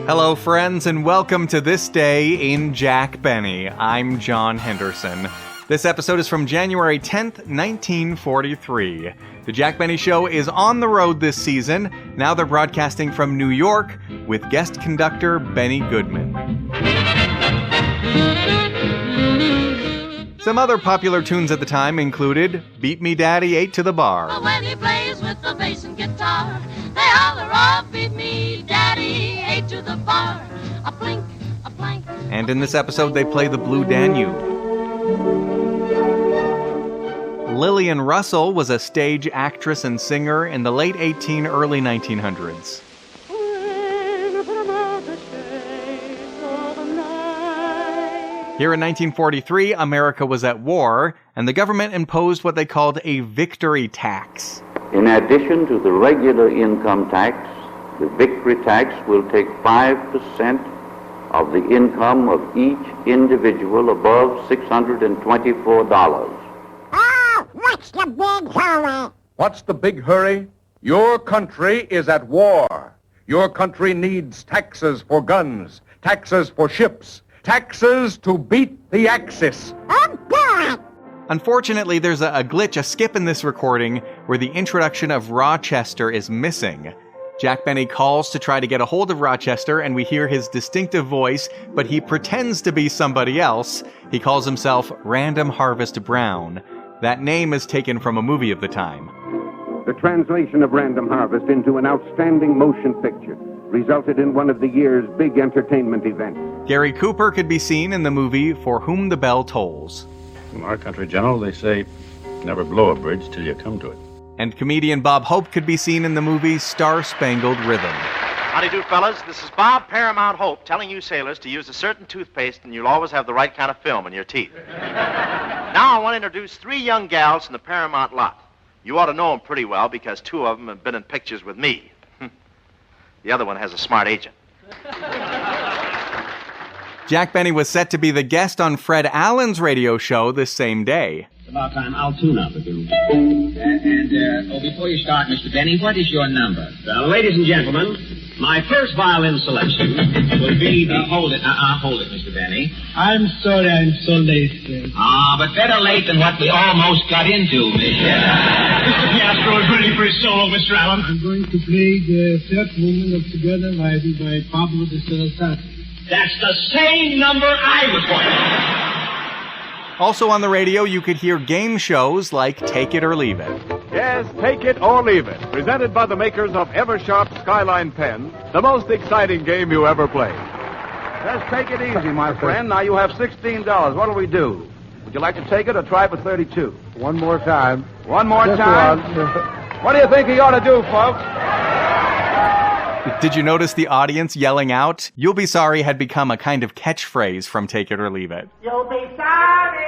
Hello, friends, and welcome to This Day in Jack Benny. I'm John Henderson. This episode is from January 10th, 1943. The Jack Benny Show is on the road this season. Now they're broadcasting from New York with guest conductor Benny Goodman. Some other popular tunes at the time included Beat Me Daddy 8 to the Bar. When he plays with the bass and guitar, they holler, oh, beat me Daddy 8 to the bar. A blink, a blank. And in this episode they play the Blue Danube. Lillian Russel was a stage actress and singer in the late early 1900s. Here in 1943, America was at war, and the government imposed what they called a victory tax. In addition to the regular income tax, the victory tax will take 5% of the income of each individual above $624. What's the big hurry? What's the big hurry? Your country is at war. Your country needs taxes for guns, taxes for ships, taxes to beat the Axis. Oh, God! Unfortunately, there's a glitch, a skip in this recording, where the introduction of Rochester is missing. Jack Benny calls to try to get a hold of Rochester, and we hear his distinctive voice, but he pretends to be somebody else. He calls himself Random Harvest Brown. That name is taken from a movie of the time. The translation of Random Harvest into an outstanding motion picture resulted in one of the year's big entertainment events. Gary Cooper could be seen in the movie For Whom the Bell Tolls. In our country, General, they say, never blow a bridge till you come to it. And comedian Bob Hope could be seen in the movie Star Spangled Rhythm. Howdy do, fellas. This is Bob Paramount Hope telling you sailors to use a certain toothpaste and you'll always have the right kind of film in your teeth. Now I want to introduce 3 young gals from the Paramount lot. You ought to know them pretty well because 2 of them have been in pictures with me. The other one has a smart agent. Jack Benny was set to be the guest on Fred Allen's radio show this same day. It's about time. I'll tune up with you. Before you start, Mr. Benny, what is your number? Ladies and gentlemen, my first violin selection will be the... hold it, Mr. Benny. I'm sorry I'm so late, sir. But better late than what we almost got into, Mr. Piastro is ready for his solo, Mr. Allen. I'm going to play the third movement of Together by Pablo de Salazar. That's the same number I was going to. Also on the radio, you could hear game shows like Take It or Leave It. Yes, Take It or Leave It, presented by the makers of Eversharp Skyline pens, the most exciting game you ever played. Just take it easy, my friend. Now you have $16. What'll we do? Would you like to take it or try for 32? One more time. One more Just time? What do you think he ought to do, folks? Did you notice the audience yelling out? You'll be sorry had become a kind of catchphrase from Take It or Leave It. You'll be sorry!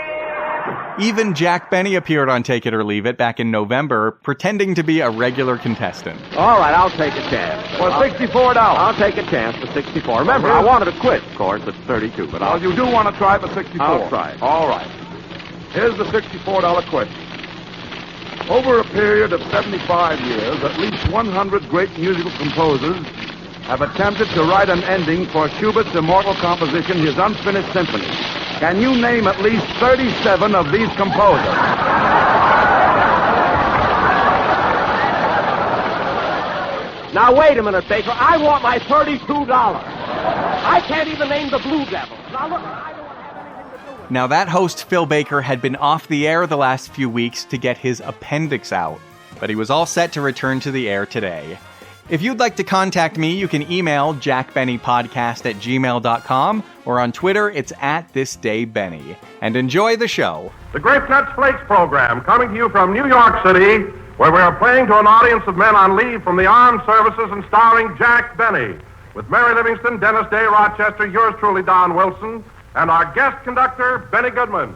Even Jack Benny appeared on Take It or Leave It back in November, pretending to be a regular contestant. All right, I'll take a chance. For $64. I'll take a chance for 64. Remember, I wanted to quit, of course, at 32, but Well, you do want to try for 64. I'll try. All right. Here's the $64 question. Over a period of 75 years, at least 100 great musical composers have attempted to write an ending for Schubert's immortal composition, his Unfinished Symphony. Can you name at least 37 of these composers? Now, wait a minute, Baker. I want my $32. I can't even name the Blue Devils. Now, look, I don't want to have anything to do with it. Now that host, Phil Baker, had been off the air the last few weeks to get his appendix out, but he was all set to return to the air today. If you'd like to contact me, you can email jackbennypodcast@gmail.com, or on Twitter, it's @thisdaybenny. And enjoy the show. The Grape Nuts Flakes program, coming to you from New York City, where we are playing to an audience of men on leave from the armed services and starring Jack Benny, with Mary Livingston, Dennis Day, Rochester, yours truly, Don Wilson, and our guest conductor, Benny Goodman.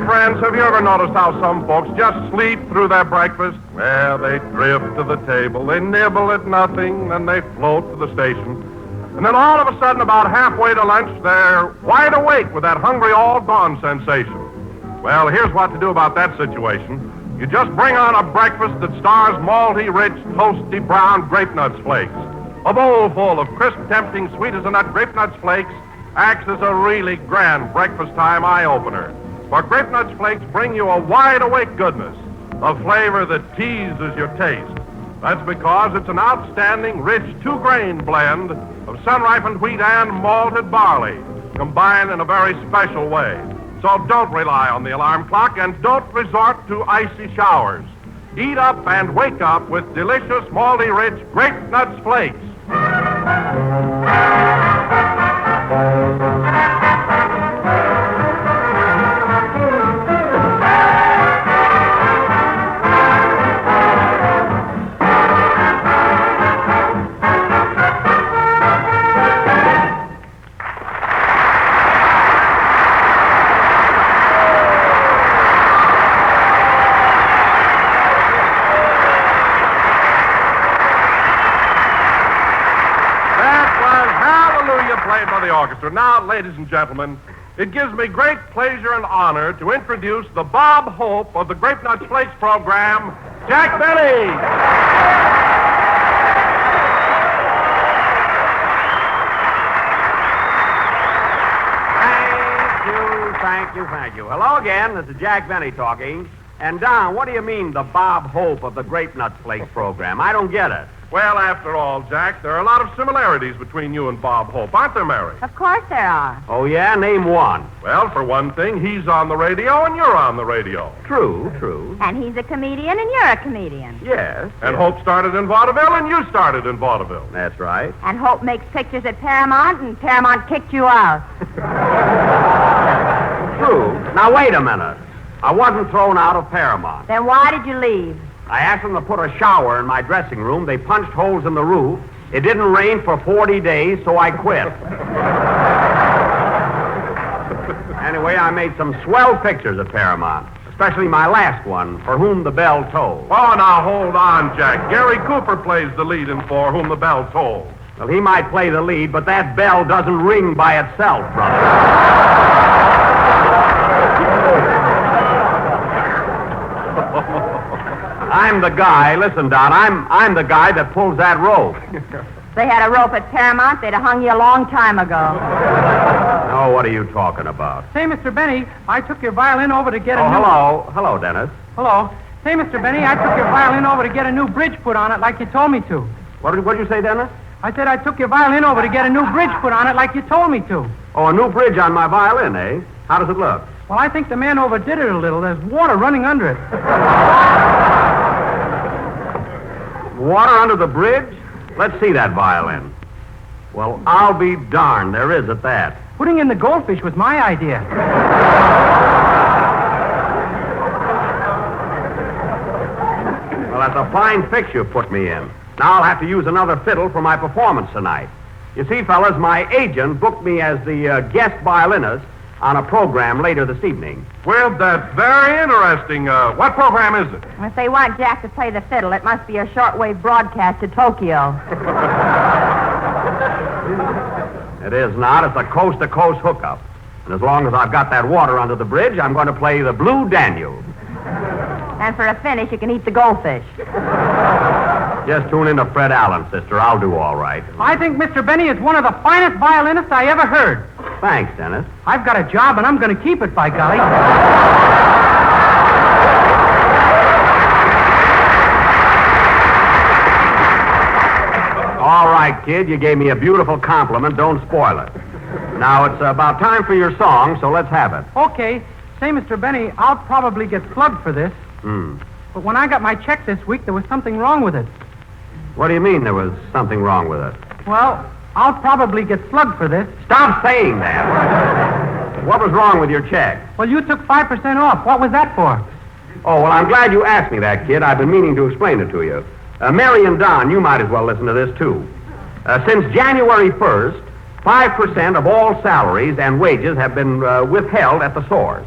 Say, friends, have you ever noticed how some folks just sleep through their breakfast? Well, they drift to the table, they nibble at nothing, then they float to the station. And then all of a sudden, about halfway to lunch, they're wide awake with that hungry all gone sensation. Well, here's what to do about that situation. You just bring on a breakfast that stars malty, rich, toasty, brown grape nuts flakes. A bowl full of crisp, tempting, sweet as a nut grape nuts flakes acts as a really grand breakfast time eye-opener. For grape nuts flakes bring you a wide-awake goodness, a flavor that teases your taste. That's because it's an outstanding, rich, two-grain blend of sun-ripened wheat and malted barley, combined in a very special way. So don't rely on the alarm clock and don't resort to icy showers. Eat up and wake up with delicious, malty, rich grape nuts flakes. Orchestra. Now, ladies and gentlemen, it gives me great pleasure and honor to introduce the Bob Hope of the Grape Nuts Flakes program, Jack Benny. Thank you. Hello again. This is Jack Benny talking. And Don, what do you mean the Bob Hope of the Grape Nuts Flakes program? I don't get it. Well, after all, Jack, there are a lot of similarities between you and Bob Hope, aren't there, Mary? Of course there are. Oh, yeah? Name one. Well, for one thing, he's on the radio and you're on the radio. True. And he's a comedian and you're a comedian. Yes. And Hope started in vaudeville and you started in vaudeville. That's right. And Hope makes pictures at Paramount and Paramount kicked you out. True. Now, wait a minute. I wasn't thrown out of Paramount. Then why did you leave? I asked them to put a shower in my dressing room. They punched holes in the roof. It didn't rain for 40 days, so I quit. Anyway, I made some swell pictures at Paramount, especially my last one, For Whom the Bell Tolls. Oh, now, hold on, Jack. Gary Cooper plays the lead in For Whom the Bell Tolls. Well, he might play the lead, but that bell doesn't ring by itself, brother. I'm the guy, listen, Don, I'm the guy that pulls that rope. If they had a rope at Paramount, they'd have hung you a long time ago. Oh, what are you talking about? Say, Mr. Benny, I took your violin over to get a new... Hello, Dennis. Hello. Say, Mr. Benny, I took your violin over to get a new bridge put on it like you told me to. What did you say, Dennis? I said I took your violin over to get a new bridge put on it like you told me to. Oh, a new bridge on my violin, eh? How does it look? Well, I think the man overdid it a little. There's water running under it. Water under the bridge? Let's see that violin. Well, I'll be darned. There is at that. Putting in the goldfish was my idea. Well, that's a fine fix you put me in. Now I'll have to use another fiddle for my performance tonight. You see, fellas, my agent booked me as the guest violinist on a program later this evening. Well, that's very interesting. What program is it? If they want Jack to play the fiddle, it must be a shortwave broadcast to Tokyo. It is not. It's a coast-to-coast hookup. And as long as I've got that water under the bridge, I'm going to play the Blue Danube. And for a finish, you can eat the goldfish. Just tune in to Fred Allen, sister. I'll do all right. I think Mr. Benny is one of the finest violinists I ever heard. Thanks, Dennis. I've got a job, and I'm going to keep it, by golly. All right, kid. You gave me a beautiful compliment. Don't spoil it. Now, it's about time for your song, so let's have it. Okay. Say, Mr. Benny, I'll probably get slugged for this. But when I got my check this week, there was something wrong with it. What do you mean there was something wrong with it? Well, I'll probably get slugged for this. Stop saying that. What was wrong with your check? Well, you took 5% off. What was that for? Oh, well, I'm glad you asked me that, kid. I've been meaning to explain it to you. Mary and Don, you might as well listen to this, too. Since January 1st, 5% of all salaries and wages have been withheld at the source.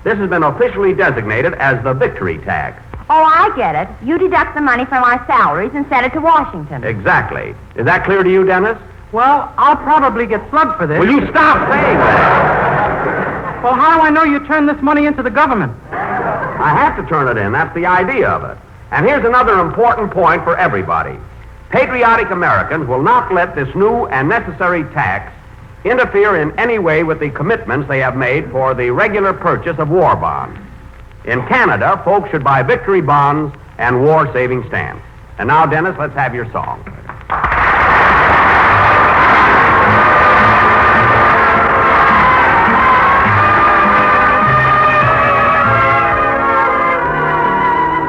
This has been officially designated as the victory tax. Oh, I get it. You deduct the money from our salaries and send it to Washington. Exactly. Is that clear to you, Dennis? Well, I'll probably get slugged for this. Will you stop saying that? Well, how do I know you turned this money into the government? I have to turn it in. That's the idea of it. And here's another important point for everybody. Patriotic Americans will not let this new and necessary tax interfere in any way with the commitments they have made for the regular purchase of war bonds. In Canada, folks should buy victory bonds and war-saving stamps. And now, Dennis, let's have your song.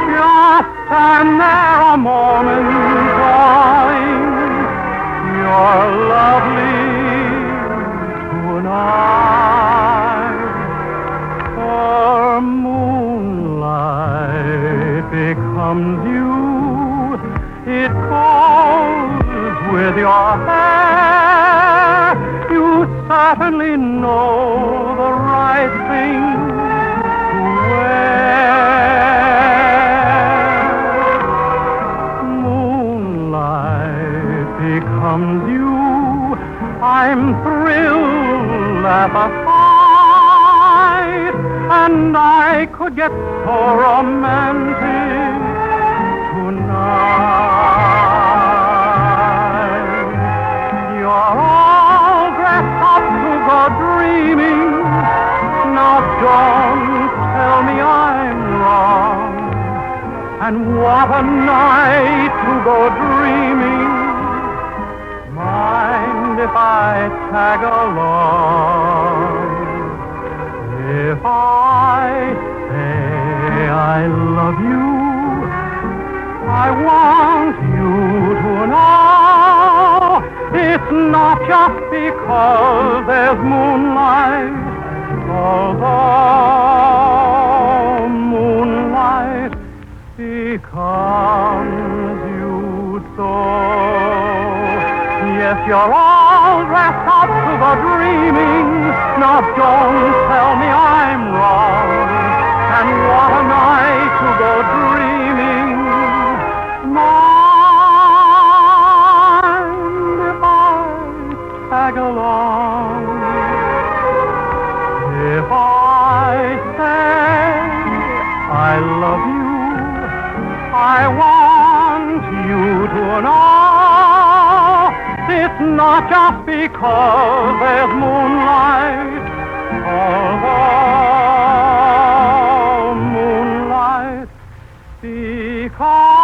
Just stand there a moment, darling. You're lovely tonight. For moonlight becomes you. It goes with your hair. You certainly know the right thing to wear. Moonlight becomes you. I'm thrilled at the sight, and I could get so romantic tonight. You're all dressed up to go dreaming. Now don't tell me I'm wrong. And what a night to go dreaming. Mind if I tag along? If I say I love you, I want you to know it's not just because there's moonlight, although moonlight becomes you so. Yes, you're all dressed up to go dreaming. Now don't tell me I'm wrong. And what a night to go dreaming. Mind if I tag along? If I say I love you, I want you to know it's not just because there's moonlight, although moonlight becomes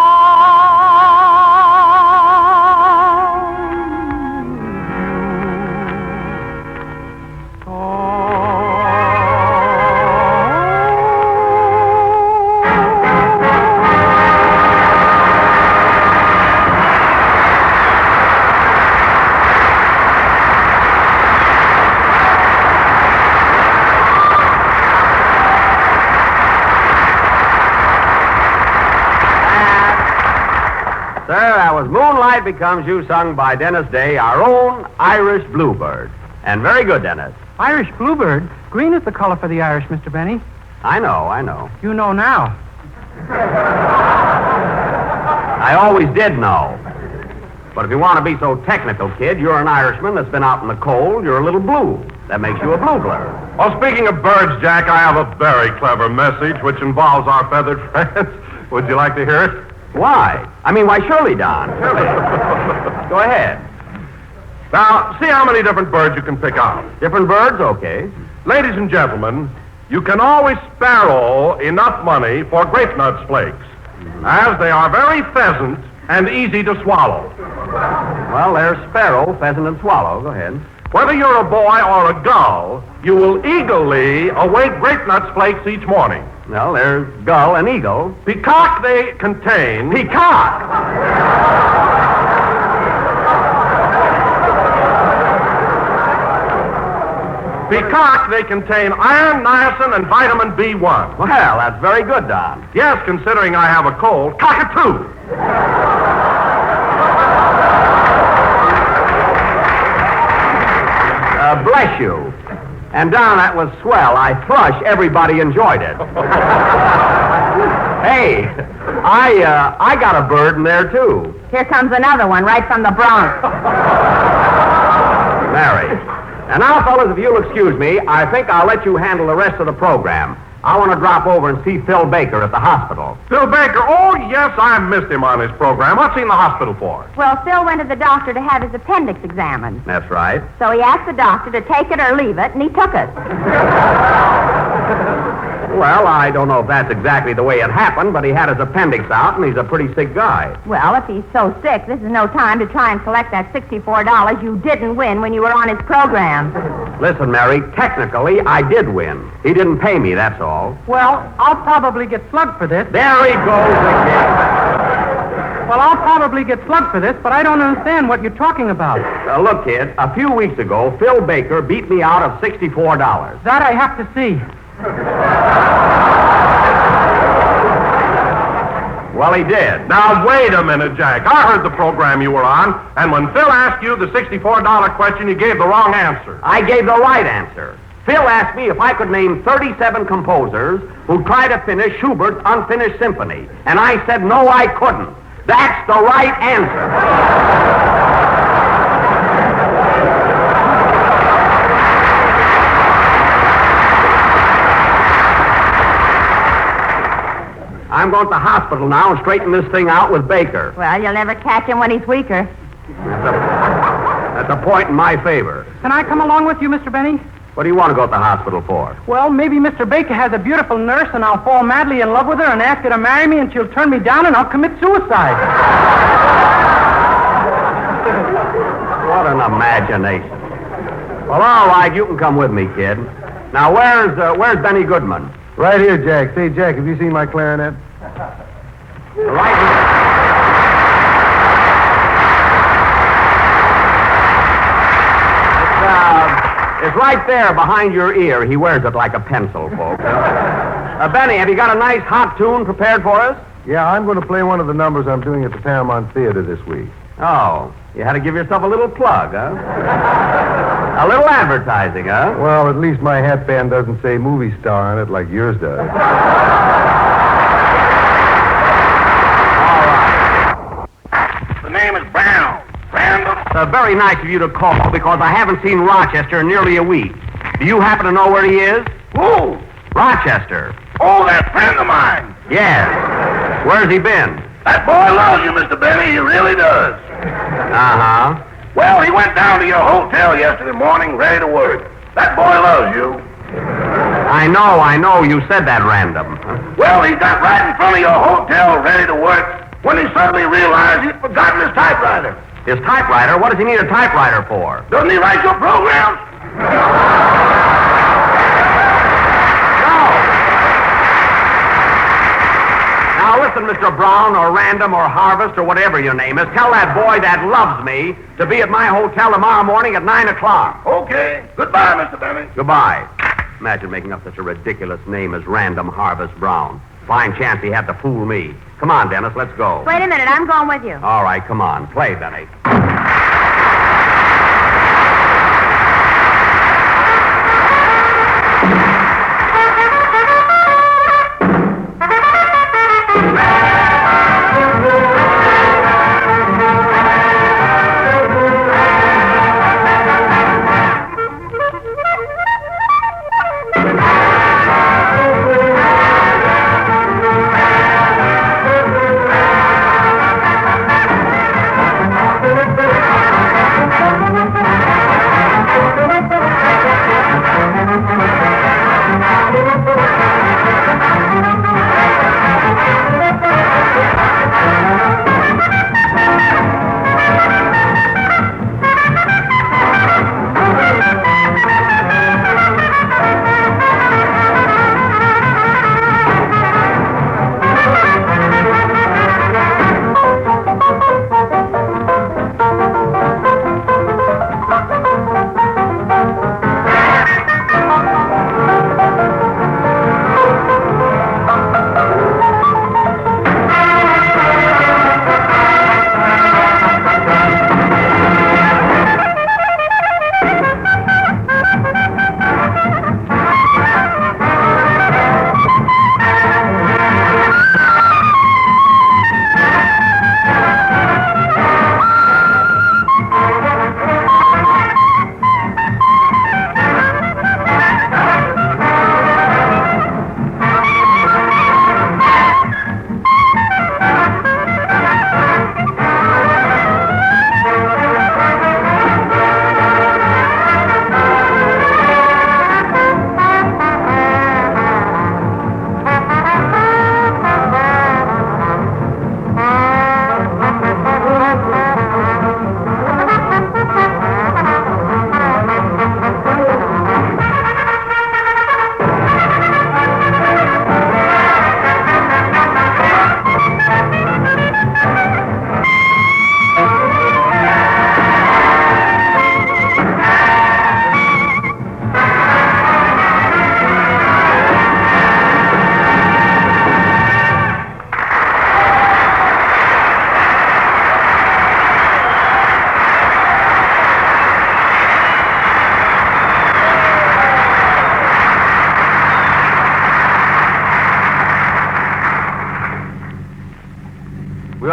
Moonlight Becomes You, sung by Dennis Day, our own Irish Bluebird. And very good, Dennis. Irish Bluebird? Green is the color for the Irish, Mr. Benny. I know. You know now. I always did know. But if you want to be so technical, kid, you're an Irishman that's been out in the cold. You're a little blue. That makes you a bluebird. Well, speaking of birds, Jack, I have a very clever message which involves our feathered friends. Would you like to hear it? Why? Why, surely, Don. Surely. Go ahead. Now, see how many different birds you can pick out. Different birds? Okay. Ladies and gentlemen, you can always sparrow enough money for grape nuts flakes, as they are very pheasant and easy to swallow. Well, there's sparrow, pheasant, and swallow. Go ahead. Whether you're a boy or a gull, you will eagerly await grape nuts flakes each morning. Well, there's gull and eagle. Peacock they contain. Peacock! Peacock they contain iron, niacin, and vitamin B1. Well, that's very good, Don. Yes, considering I have a cold. Cockatoo! Bless you. And Don, that was swell. I thrush. Everybody enjoyed it. Hey, I got a bird in there, too. Here comes another one right from the Bronx. Mary. And now, fellas, if you'll excuse me, I think I'll let you handle the rest of the program. I want to drop over and see Phil Baker at the hospital. Phil Baker? Oh, yes, I missed him on his program. What's he in the hospital for? Well, Phil went to the doctor to have his appendix examined. That's right. So he asked the doctor to take it or leave it, and he took it. Well, I don't know if that's exactly the way it happened, but he had his appendix out, and he's a pretty sick guy. Well, if he's so sick, this is no time to try and collect that $64 you didn't win when you were on his program. Listen, Mary, technically, I did win. He didn't pay me, that's all. Well, I'll probably get slugged for this. There he goes again. Well, I'll probably get slugged for this, but I don't understand what you're talking about. Look, kid, a few weeks ago, Phil Baker beat me out of $64. That I have to see. Well, he did. Now, wait a minute, Jack. I heard the program you were on, and when Phil asked you the $64 question, you gave the wrong answer. I gave the right answer. Phil asked me if I could name 37 composers who tried to finish Schubert's Unfinished Symphony, and I said no, I couldn't. That's the right answer. I'm going to the hospital now and straighten this thing out with Baker. Well, you'll never catch him when he's weaker. That's a point in my favor. Can I come along with you, Mr. Benny? What do you want to go to the hospital for? Well, maybe Mr. Baker has a beautiful nurse, and I'll fall madly in love with her and ask her to marry me, and she'll turn me down, and I'll commit suicide. What an imagination. Well, all right, you can come with me, kid. Now, where's Benny Goodman? Right here, Jack. Say, Jack, have you seen my clarinet? Right here. It's right there behind your ear. He wears it like a pencil, folks. Benny, have you got a nice hot tune prepared for us? Yeah, I'm going to play one of the numbers I'm doing at the Paramount Theater this week. Oh, you had to give yourself a little plug, huh? A little advertising, huh? Well, at least my hatband doesn't say movie star on it like yours does. The name is Brown. Randall. Very nice of you to call because I haven't seen Rochester in nearly a week. Do you happen to know where he is? Who? Rochester. Oh, that friend of mine. Yes. Where's he been? That boy loves you, Mr. Benny. He really does. Uh-huh. Well, he went down to your hotel yesterday morning ready to work. That boy loves you. I know. You said that random. Well, he got right in front of your hotel ready to work when he suddenly realized he'd forgotten his typewriter. His typewriter? What does he need a typewriter for? Doesn't he write your programs? Now, listen, Mr. Brown or Random or Harvest or whatever your name is, tell that boy that loves me to be at my hotel tomorrow morning at 9 o'clock. Okay. Goodbye, Mr. Benny. Goodbye. Imagine making up such a ridiculous name as Random Harvest Brown. Fine chance he had to fool me. Come on, Dennis, let's go. Wait a minute, I'm going with you. All right, come on. Play, Benny.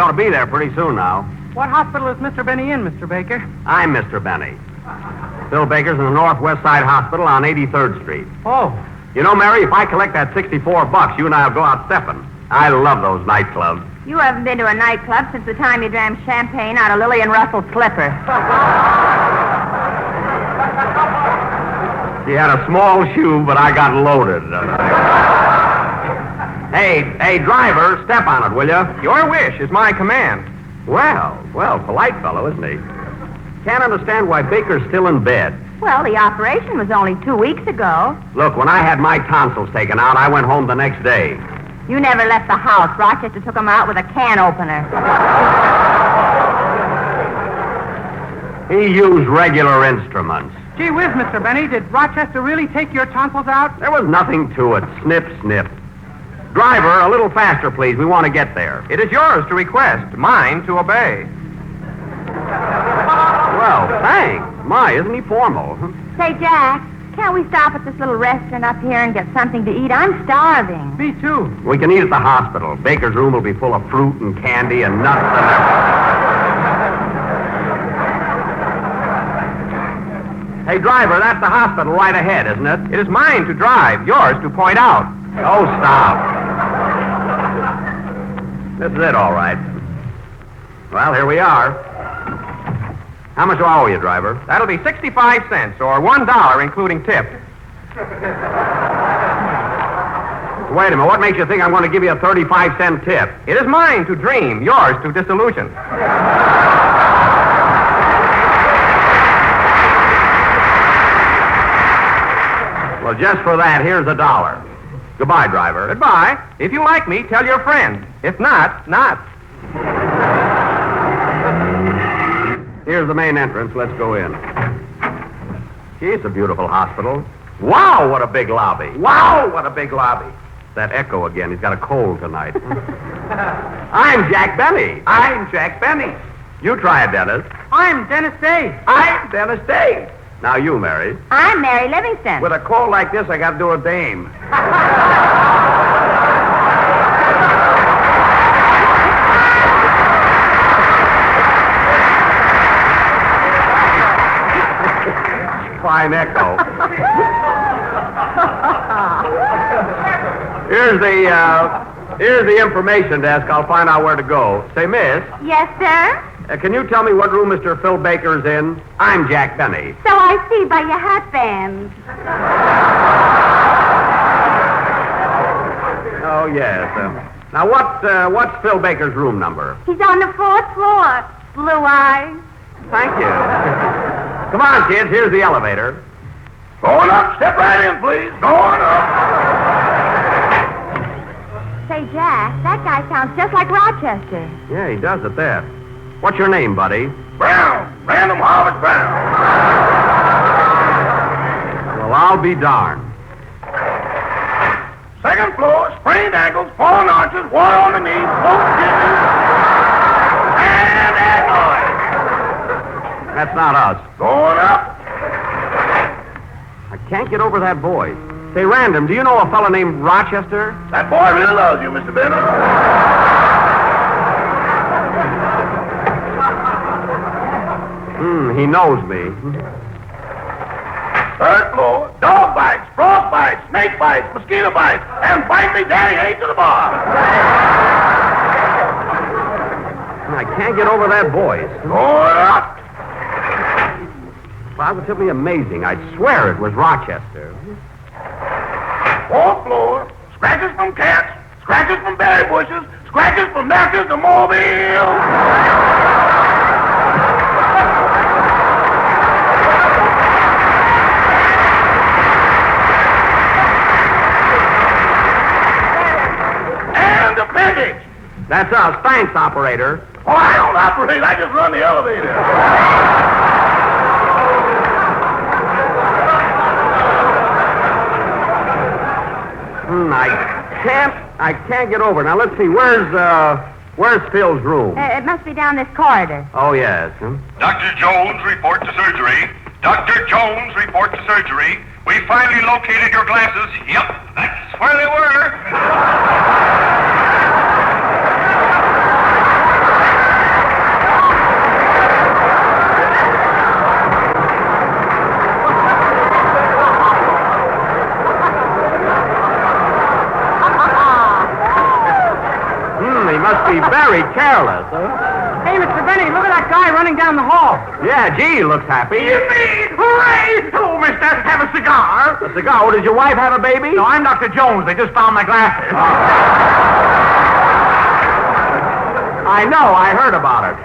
ought to be there pretty soon now. What hospital is Mr. Benny in, Mr. Baker? I'm Mr. Benny. Phil Baker's in the Northwest Side Hospital on 83rd Street. Oh. You know, Mary, if I collect that $64, you and I'll go out stepping. I love those nightclubs. You haven't been to a nightclub since the time you drank champagne out of Lillian Russell's slipper. She had a small shoe, but I got loaded. Hey, driver, step on it, will you? Your wish is my command. Well, polite fellow, isn't he? Can't understand why Baker's still in bed. Well, the operation was only 2 weeks ago. Look, when I had my tonsils taken out, I went home the next day. You never left the house. Rochester took him out with a can opener. He used regular instruments. Gee whiz, Mr. Benny, did Rochester really take your tonsils out? There was nothing to it. Snip, snip. Driver, a little faster, please. We want to get there. It is yours to request, mine to obey. Well, thanks. My, isn't he formal? Say, Jack, can't we stop at this little restaurant up here and get something to eat? I'm starving. Me too. We can eat at the hospital. Baker's room will be full of fruit and candy and nuts and everything. Hey, driver, that's the hospital right ahead, isn't it? It is mine to drive, yours to point out. Oh, stop. This is it, all right. Well, here we are. How much do I owe you, driver? That'll be 65 cents, or $1, including tip. Wait a minute. What makes you think I'm going to give you a 35-cent tip? It is mine to dream, yours to disillusion. Well, just for that, here's $1. Goodbye, driver. Goodbye. If you like me, tell your friend. If not, not. Here's the main entrance. Let's go in. Gee, it's a beautiful hospital. Wow, what a big lobby. Wow, what a big lobby. That echo again. He's got a cold tonight. I'm Jack Benny. I'm Jack Benny. You try it, Dennis. I'm Dennis Day. I'm Dennis Day. Now you, Mary. I'm Mary Livingston. With a cold like this, I got to do a dame. Fine echo. Here's the information desk. I'll find out where to go. Say, miss. Yes, sir? Can you tell me what room Mr. Phil Baker's in? I'm Jack Benny. So I see by your hat bands. Oh, yes. Now, what's Phil Baker's room number? He's on the 4th floor. Blue eyes. Thank you. Come on, kids. Here's the elevator. Going up. Step right in, please. Going up. Say, Jack, that guy sounds just like Rochester. Yeah, he does at that. What's your name, buddy? Brown. Random Harvard Brown. Well, I'll be darned. Second floor, sprained ankles, fallen arches, water on the knees, both kidneys, and that noise. That's not us. Going up. I can't get over that voice. Say, Random, do you know a fellow named Rochester? That boy really loves you, Mr. Benny. He knows me. Third floor, dog bites, frost bites, snake bites, mosquito bites, and bite me, Daddy, ain't to the bar. I can't get over that voice. Going up. Positively amazing. I'd swear it was Rochester. Fourth floor, scratches from cats, scratches from berry bushes, scratches from nurses to mobile. And appendix. That's us. Thanks, operator. Oh, I don't operate. I just run the elevator. I can't get over. Now, let's see. Where's Phil's room? It must be down this corridor. Oh, yes. Dr. Jones, report to surgery. Dr. Jones, report to surgery. We finally located your glasses. Yep, that's where they were. be very careless, huh? Hey, Mr. Benny, look at that guy running down the hall. Yeah, gee, he looks happy. Yippee! Hooray! Oh, mister, have a cigar. A cigar? Oh, did your wife have a baby? No, I'm Dr. Jones. They just found my glasses. I know, I heard about it.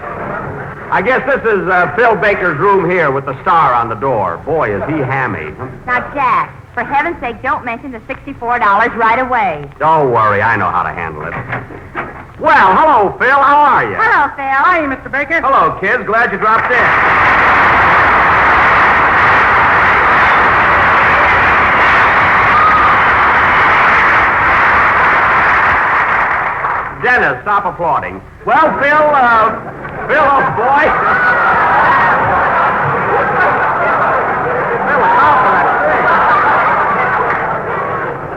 I guess this is Phil Baker's room here with the star on the door. Boy, is he hammy. Now, Jack, for heaven's sake, don't mention the $64 right away. Don't worry, I know how to handle it. Well, hello, Phil. How are you? Hello, Phil. Hi, Mr. Baker. Hello, kids. Glad you dropped in. Dennis, stop applauding. Well, Phil, old boy.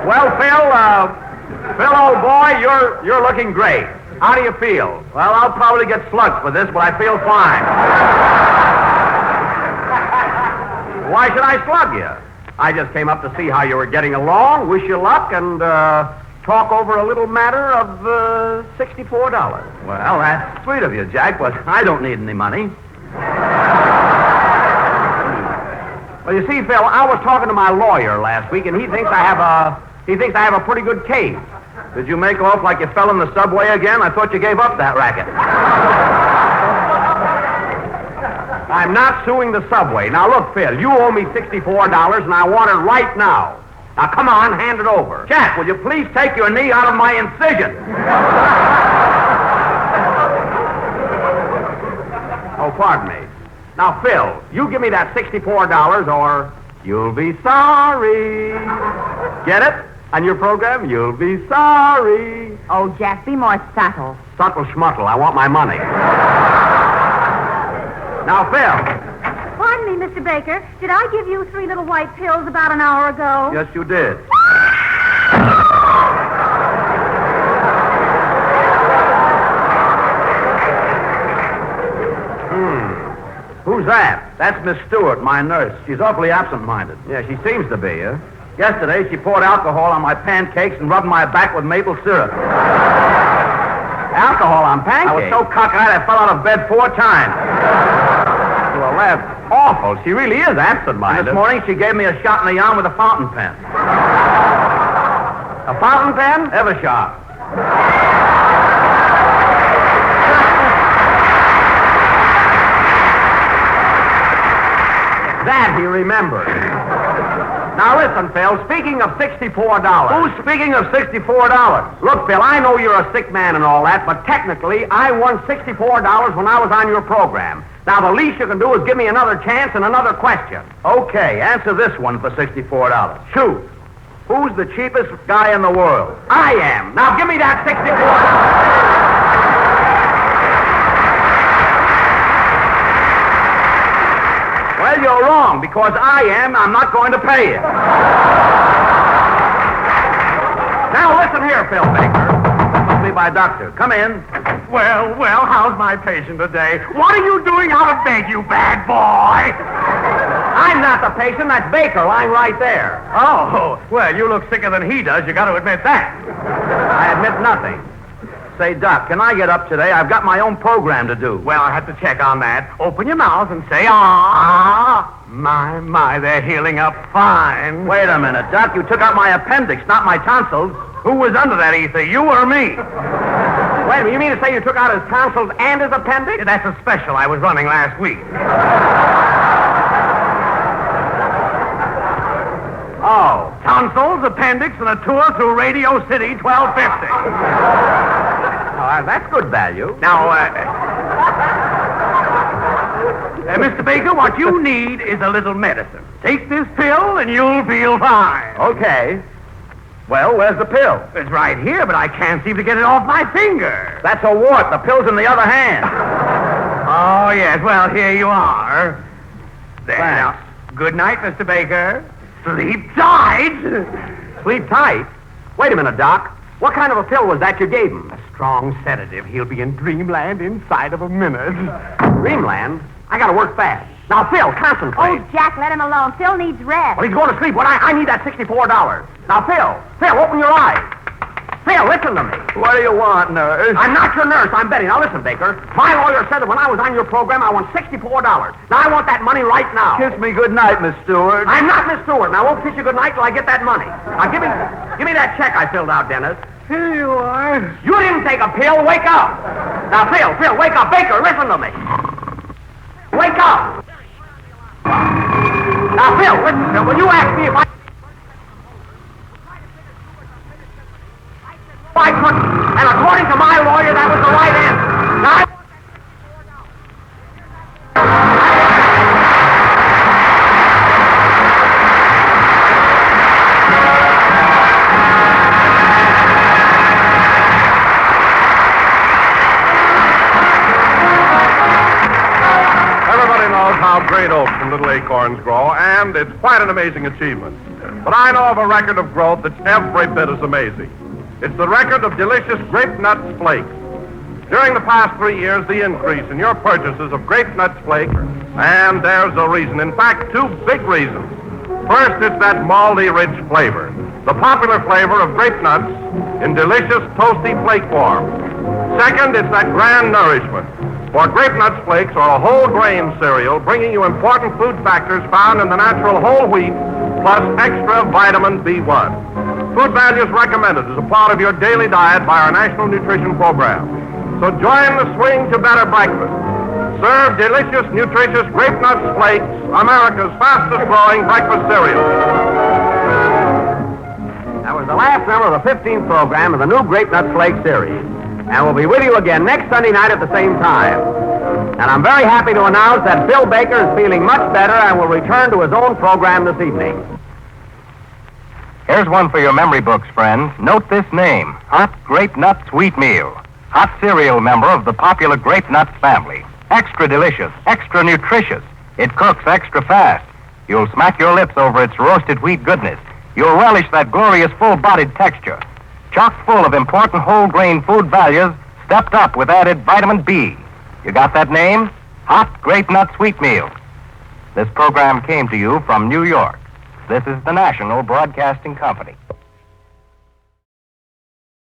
Well, Phil, old boy, you're looking great. How do you feel? Well, I'll probably get slugged for this, but I feel fine. Why should I slug you? I just came up to see how you were getting along, wish you luck, and talk over a little matter of $64. Well, that's sweet of you, Jack, but I don't need any money. Well, you see, Phil, I was talking to my lawyer last week, and he thinks I have a pretty good case. Did you make off like you fell in the subway again? I thought you gave up that racket. I'm not suing the subway. Now, look, Phil, you owe me $64, and I want it right now. Now, come on, hand it over. Jack, will you please take your knee out of my incision? Oh, pardon me. Now, Phil, you give me that $64 or you'll be sorry. Get it? On your program, you'll be sorry. Oh, Jack, be more subtle. Subtle schmuttle. I want my money. Now, Phil. Pardon me, Mr. Baker. Did I give you 3 little white pills about an hour ago? Yes, you did. Who's that? That's Miss Stewart, my nurse. She's awfully absent-minded. Yeah, she seems to be, huh? Yesterday, she poured alcohol on my pancakes and rubbed my back with maple syrup. Alcohol on pancakes? I was so cockeyed I fell out of bed 4 times. Well, that's awful. She really is absent-minded. And this morning, she gave me a shot in the arm with a fountain pen. A fountain pen? Eversharp. That he remembered. Now listen, Phil, speaking of $64. Who's speaking of $64? Look, Phil, I know you're a sick man and all that, but technically I won $64 when I was on your program. Now the least you can do is give me another chance and another question. Okay, answer this one for $64. Shoot. Who's the cheapest guy in the world? I am. Now give me that $64. Well, you're wrong, because I'm not going to pay it. Now listen here, Phil Baker. This must be my doctor. Come in. Well, how's my patient today? What are you doing out of bed, you bad boy? I'm not the patient. That's Baker lying right there. Oh, well, you look sicker than he does. You got to admit that. I admit nothing. Say, Doc, can I get up today? I've got my own program to do. Well, I have to check on that. Open your mouth and say, ah. My, they're healing up fine. Wait a minute, Doc. You took out my appendix, not my tonsils. Who was under that ether, you or me? Wait a minute, you mean to say you took out his tonsils and his appendix? That's a special I was running last week. Oh. Tonsils, appendix, and a tour through Radio City 1250. Oh, that's good value. Now, Mr. Baker, what you need is a little medicine. Take this pill and you'll feel fine. Okay. Well, where's the pill? It's right here, but I can't seem to get it off my finger. That's a wart. The pill's in the other hand. Oh, yes. Well, here you are. There. Thanks. Now, good night, Mr. Baker. Sleep tight. Sleep tight? Wait a minute, Doc. What kind of a pill was that you gave him? A strong sedative. He'll be in dreamland inside of a minute. Dreamland? I gotta work fast. Now, Phil, concentrate. Oh, Jack, let him alone. Phil needs rest. Well, he's going to sleep. Well, I need that $64. Now, Phil, open your eyes. Phil, listen to me. What do you want, nurse? I'm not your nurse. I'm Betty. Now, listen, Baker. My lawyer said that when I was on your program, I won $64. Now, I want that money right now. Kiss me good night, Miss Stewart. I'm not Miss Stewart, and I won't kiss you good night till I get that money. Now, give me that check I filled out, Dennis. Here you are. You didn't take a pill. Wake up. Now, Phil, wake up. Baker, listen to me. Wake up. Now, Phil, listen, Phil. Will you ask me if I couldn't? And according to my lawyer, that was the right answer. Now, Everybody knows how great oaks and little acorns grow, and it's quite an amazing achievement. But I know of a record of growth that's every bit as amazing. It's the record of delicious Grape Nuts Flakes. During the past 3 years, the increase in your purchases of Grape Nuts Flakes, and there's a reason. In fact, 2 big reasons. First, it's that malty, rich flavor. The popular flavor of grape nuts in delicious, toasty flake form. Second, it's that grand nourishment. For Grape Nuts Flakes are a whole grain cereal bringing you important food factors found in the natural whole wheat plus extra vitamin B1. Food values recommended as a part of your daily diet by our National Nutrition Program. So join the swing to better breakfast. Serve delicious, nutritious Grape Nuts Flakes, America's fastest-growing breakfast cereal. that was the last number of the 15th program of the new Grape Nuts Flake series. And we'll be with you again next Sunday night at the same time. And I'm very happy to announce that Phil Baker is feeling much better and will return to his own program this evening. Here's one for your memory books, friends. Note this name, Hot Grape Nuts Wheat Meal. Hot cereal member of the popular Grape Nuts family. Extra delicious, extra nutritious. It cooks extra fast. You'll smack your lips over its roasted wheat goodness. You'll relish that glorious full-bodied texture. Chock full of important whole grain food values, stepped up with added vitamin B. You got that name? Hot Grape Nuts Wheat Meal. This program came to you from New York. This is the National Broadcasting Company.